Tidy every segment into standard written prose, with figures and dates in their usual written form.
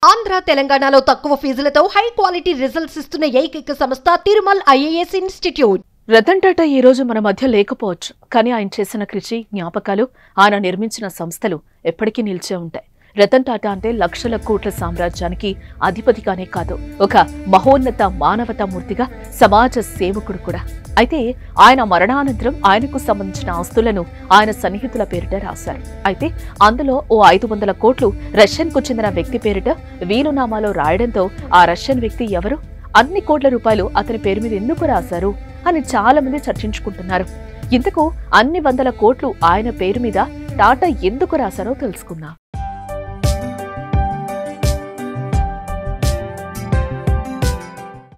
ఆంధ్ర తెలంగాణలో తక్కువ ఫీజులతో high quality results ఇస్తున్న ఏకైక సంస్థ తిరుమల్ ఐఏఎస్ ఇన్స్టిట్యూట్. రతన్ టాటా ఈ రోజు మన మధ్య లేకపోవచ్చు, కానీ ఆయన చేసిన కృషి, జ్ఞాపకాలు, ఆయన నిర్మించిన సంస్థలు ఎప్పటికీ నిలిచే ఉంటాయి. రతన్ టాటా అంటే లక్షల కోట్ల సామ్రాజ్యానికి అధిపతిగానే కాదు, ఒక మహోన్నత మానవతా మూర్తిగా, సమాజ సేవకుడు కూడా. అయితే ఆయన మరణానంతరం ఆయనకు సంబంధించిన ఆస్తులను ఆయన సన్నిహితుల పేరిట రాశారు. అయితే అందులో ఓ 500 కోట్లు రష్యన్కు చెందిన వ్యక్తి పేరిట వీలునామాలో రాయడంతో ఆ రష్యన్ వ్యక్తి ఎవరు, అన్ని కోట్ల రూపాయలు అతని పేరు మీద ఎందుకు రాశారు అని చాలా మంది చర్చించుకుంటున్నారు. ఇంతకు అన్ని 100 కోట్లు ఆయన పేరు మీద టాటా ఎందుకు రాశారో తెలుసుకుందాం.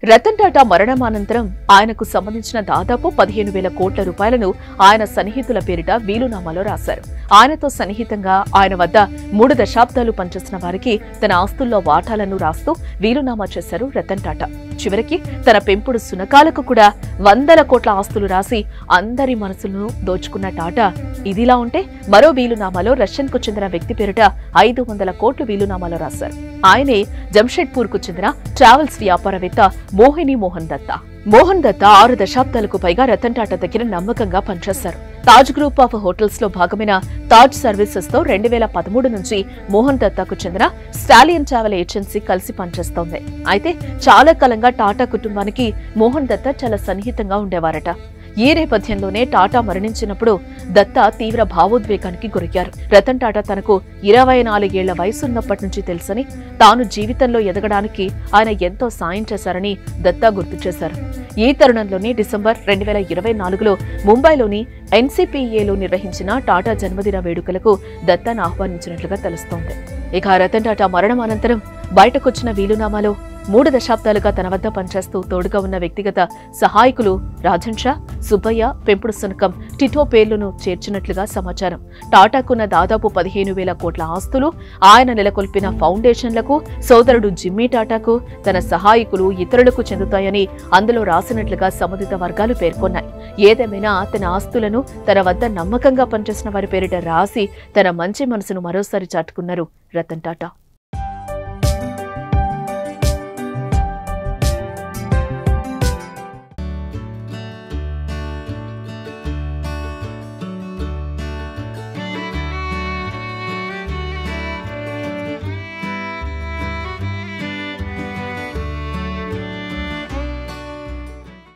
రతన్ టాటా మరణానంతరం ఆయనకు సంబంధించిన దాదాపు 15,000 కోట్ల రూపాయలను ఆయన సన్నిహితుల పేరిట వీలునామాలో రాశారు. ఆయనతో సన్నిహితంగా ఆయన వద్ద 3 దశాబ్దాలు పనిచేసిన వారికి తన ఆస్తుల్లో వాటాలను రాస్తూ వీలునామా చేశారు రతన్ టాటా. చివరికి తన పెంపుడు సునకాలకు కూడా 100 కోట్ల ఆస్తులు రాసి అందరి మనసులను దోచుకున్న టాటా ఇదిలా ఉంటే మరో వీలునామాలో రష్యన్కు చెందిన వ్యక్తి పేరిట 500 కోట్లు వీలునామాలో రాశారు. ఆయనే జంషెడ్పూర్ కు చెందిన ట్రావెల్స్ వ్యాపారవేత్త మోహిని మోహన్ దత్తా. మోహన్ దత్తా 6 దశాబ్దాలకు పైగా రతన్ టాటా దగ్గర నమ్మకంగా పనిచేశారు. తాజ్ గ్రూప్ ఆఫ్ హోటల్స్ లో భాగమైన తాజ్ సర్వీసెస్ తో 2013 నుంచి మోహన్ దత్తాకు చెందిన స్టాలియన్ ట్రావెల్ ఏజెన్సీ కలిసి పనిచేస్తోంది. అయితే చాలా కాలంగా టాటా కుటుంబానికి మోహన్ దత్తా చాలా సన్నిహితంగా ఉండేవారట. ఈ నేపథ్యంలోనే టాటా మరణించినప్పుడు దత్తా తీవ్ర భావోద్వేగానికి గురయ్యారు. రతన్ టాటా తనకు 24 ఏళ్ల వయసున్నప్పటి నుంచి తెలుసని, తాను జీవితంలో ఎదగడానికి ఆయన ఎంతో సాయం చేశారని దత్తా గుర్తు చేశారు. ఈ తరుణంలోనే డిసెంబర్ 2024లో ముంబైలోని ఎన్సీపీఏలో నిర్వహించిన టాటా జన్మదిన వేడుకలకు దత్తాను ఆహ్వానించినట్లుగా తెలుస్తోంది. ఇక రతన్ టాటా మరణం అనంతరం బయటకొచ్చిన వీలునామాలో 3 దశాబ్దాలుగా తన వద్ద పనిచేస్తూ తోడుగా ఉన్న వ్యక్తిగత సహాయకులు రాజన్ షా, సుబ్బయ్య, పెంపుడు సునకం టిటో పేర్లను చేర్చినట్లుగా సమాచారం. టాటాకున్న దాదాపు 15,000 కోట్ల ఆస్తులు, ఆయన నెలకొల్పిన ఫౌండేషన్లకు, సోదరుడు జిమ్మీ టాటాకు, తన సహాయకులు, ఇతరులకు చెందుతాయని అందులో రాసినట్లుగా సంబంధిత వర్గాలు పేర్కొన్నాయి. ఏదేమైనా తన ఆస్తులను తన వద్ద నమ్మకంగా పనిచేసిన వారి పేరిట రాసి తన మంచి మనసును మరోసారి చాటుకున్నారు రతన్ టాటా.